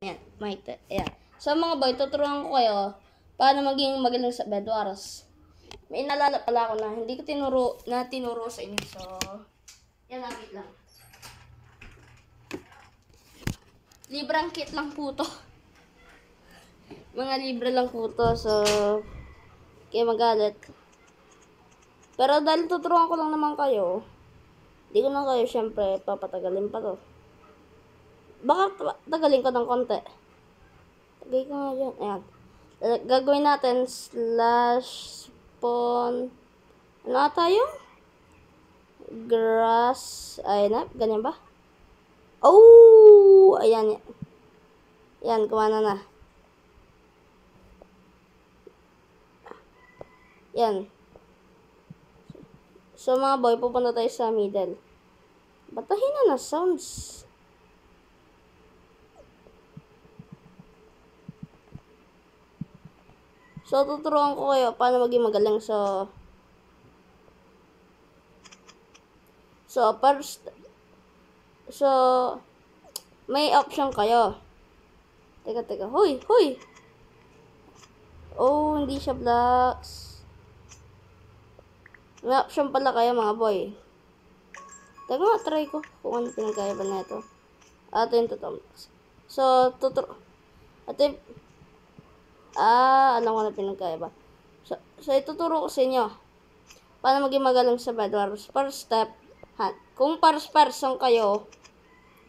Ayan, ayan. So mga boy, tuturuan ko kayo paano maging magaling sa Bedwars. May nalala pala ako na hindi ko tinuro sa inyo. So, yan, wait lang. Librang kit lang po to. Mga libre lang po to. So, kaya magalit. Pero dahil tuturuan ko lang naman kayo, hindi ko na kayo syempre papatagalin pa to. Baka tagalin ko ng konti. Tagay ko nga dyan. Ayan. Gagawin natin /spawn. Ano tayo? Grass. Ayan na. Ganyan ba? Oh! Ayan. Ayan. Kumana na. Ayan. So mga boy, pupunta tayo sa middle. Batahin na sounds. So, tuturuan ko kayo paano maging magaling. So, first, may option kayo. Teka. Hoy! Oh, hindi siya blocks. May option pala kayo, mga boy. Teka nga, try ko kung ano pinagkaiba na ito. Ito yung totoong blocks. So, alam ko na pinagkaiba. So, ituturo ko sa inyo paano maging magaling sa Bedwars. First step, kung first person kayo,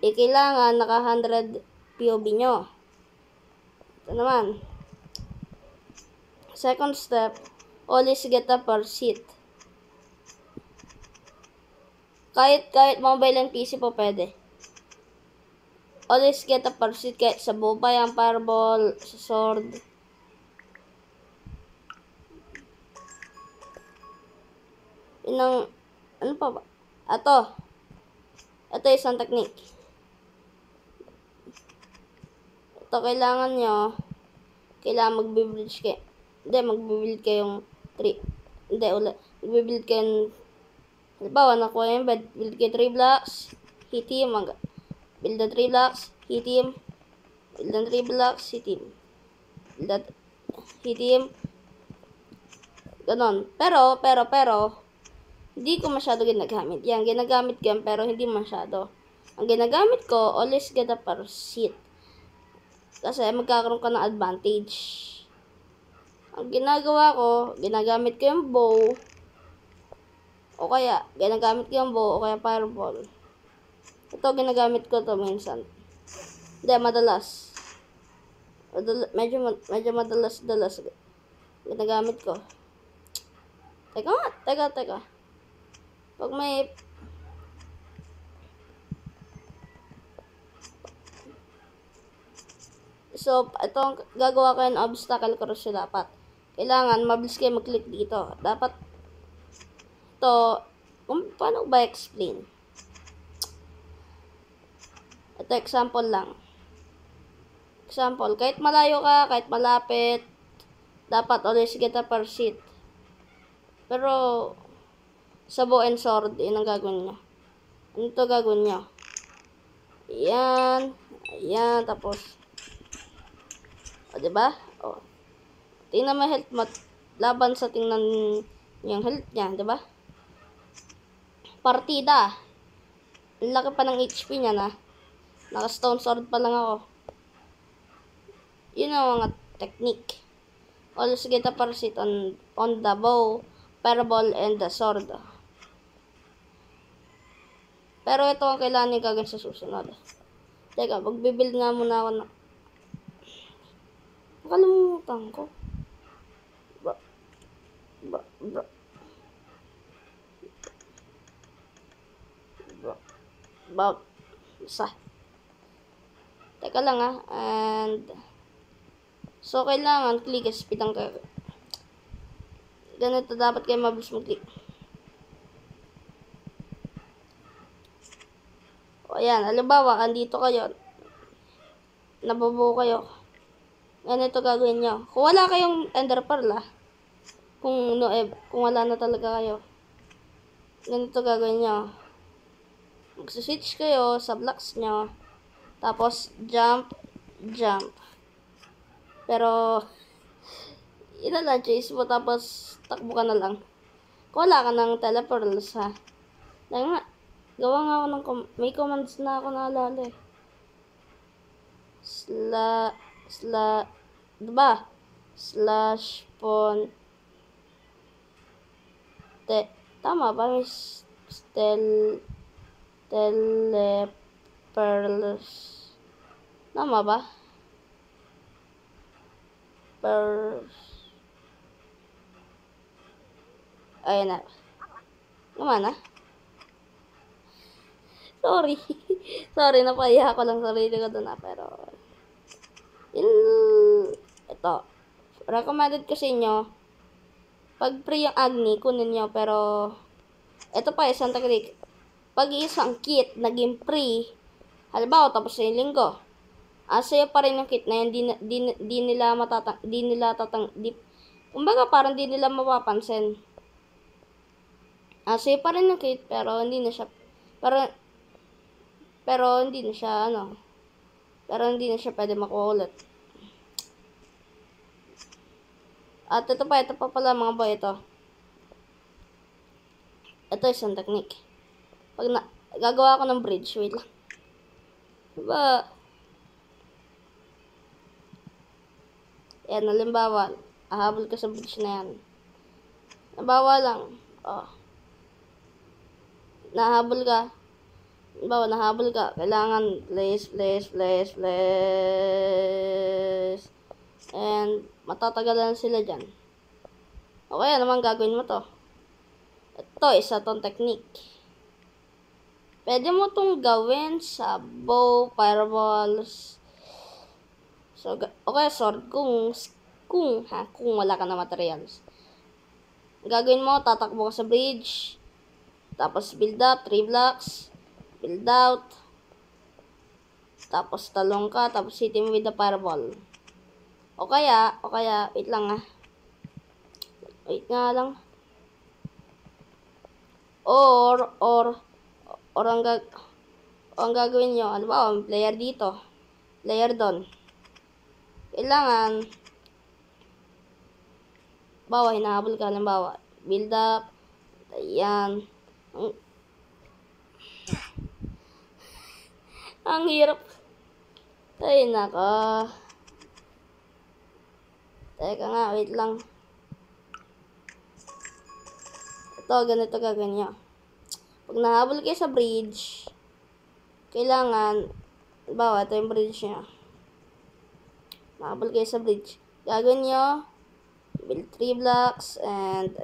kailangan naka 100 POV nyo. Ito naman. Second step, always get a per seat. Kahit mobile and PC po pwede. Always get a per seat kahit sa boba yan, fireball, sa sword. Ano pa ba? Ito isang technique. Ito kailangan magbe-bridge kayo. Magbe-build kayong 3. Magbe-build kayong, halimbawa, nakuha yung bed, build kayo 3 blocks, hit him, build the 3 blocks, hit him, build the 3 blocks, hit him, build that, hit him, ganon. Pero, hindi ko masyado ginagamit. Yan, ginagamit ko yan, pero hindi masyado. Ang ginagamit ko, always get a per seat. Kasi magkakaroon ka ng advantage. Ang ginagawa ko, ginagamit ko yung bow. O kaya fireball. Ito, ginagamit ko to minsan. Hindi, madalas. Medyo madalas. Ginagamit ko. Teka. Pag may So, itong gagawa kayo ng obstacle course dapat. Kailangan mabilis kayo mag-click dito. Dapat paano ba explain? Ito example lang. Kahit malayo ka, kahit malapit, dapat always get a per seat. Pero sa bow and sword, yun ang gagawin nyo. Ano ito gagawin nyo? Ayan, tapos, diba? Tingnan mo health mo, laban sa tingnan yung health niya, diba? Partida. Ang laki pa ng HP niya na. Naka-stone sword pa lang ako. Yun ang mga technique. Always get a per seat on the bow, fireball, and the sword. Pero ito ang kailangan nyo gagawin sa susunod. Teka, magbibuild nga muna ako na. Nakalimutan ko. Teka lang and so kailangan click speed ang ganito dapat kayo mabilis mag-click. Ayan, halimbawa, andito kayo, nababuo kayo, ganito gagawin nyo. Kung wala kayong ender pearl, kung wala na talaga kayo, ganito gagawin nyo. Magsiswitch kayo sa blocks nyo, tapos jump, jump. Pero, yun na lang, chase mo, tapos takbo ka na lang. Kung wala ka ng teleports, ha. Dahil nga, gawa nga ako ng, may commands na ako naalala eh. Diba? Slash pon, tama ba? May telepearls. Tama ba? Pearls. Ayan na. Naman na. Sorry. Sorry, napaiya ko lang sarili ko doon na. Pero, ito. Recommended ko sa inyo. Pag pre yung Agni, kunin nyo. Pero, ito pa, isang technique. Pag isang kit, naging pre, halimbawa, tapos sa linggo. Sa'yo pa rin yung kit na yun, kumbaga parang di nila mapapansin. Sa'yo pa rin yung kit, pero hindi na siya, pero hindi na siya, hindi na siya pwede makuha ulit. At ito pa pala mga boy, ito. Ito isang technique. Pag gagawa ko ng bridge, wait lang. Diba? Yan, halimbawa, hahabol ka sa bridge na yan. Halimbawa lang, nahabol ka. Halimbawa, nahabol ka. Kailangan, place. And, matatagalan sila dyan. Okay, naman gagawin mo to. Ito, isa tong technique. Pwede mo tong gawin sa bow, fireballs. So, okay, sword kung wala ka na materials. Gagawin mo, tatakbo ka sa bridge. Tapos build up, 3 blocks. Build out. Tapos talong ka, tapos hit mo with the fireball. O kaya, wait lang ah. Wait nga lang. Or ang gagawin nyo, ano ba, player dito, player doon. Kailangan, hinahabol ka, halimbawa, build up, ayan. Ang hirap. Ay, naka. Teka nga, wait lang. Ito, ganito gagawin nyo. Pag nahabol kayo sa bridge, kailangan, ito yung bridge nyo. Nahabol kayo sa bridge. Gagawin nyo, build 3 blocks, and,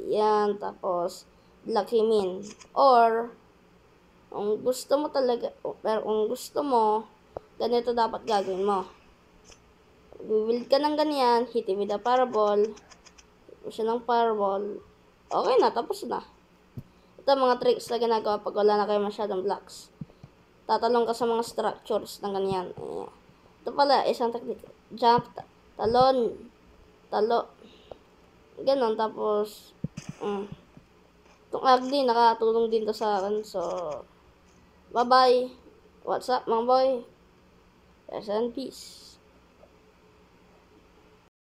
yan, tapos, block him in. Or, kung gusto mo talaga, pero kung gusto mo, ganito dapat gagawin mo. Build ka ng ganyan, hit him with a fireball, hit mo siya ng fireball, okay na, tapos na. Ito mga tricks na ginagawa pag wala na kayo masyadong blocks. Tatalong ka sa mga structures ng ganyan. Ayan. Ito pala, isang technique. Jump, talon, ganon, tapos, itong Agni, nakatulong din to sa akin. So, bye-bye. What's up, mga boy? Rest in peace.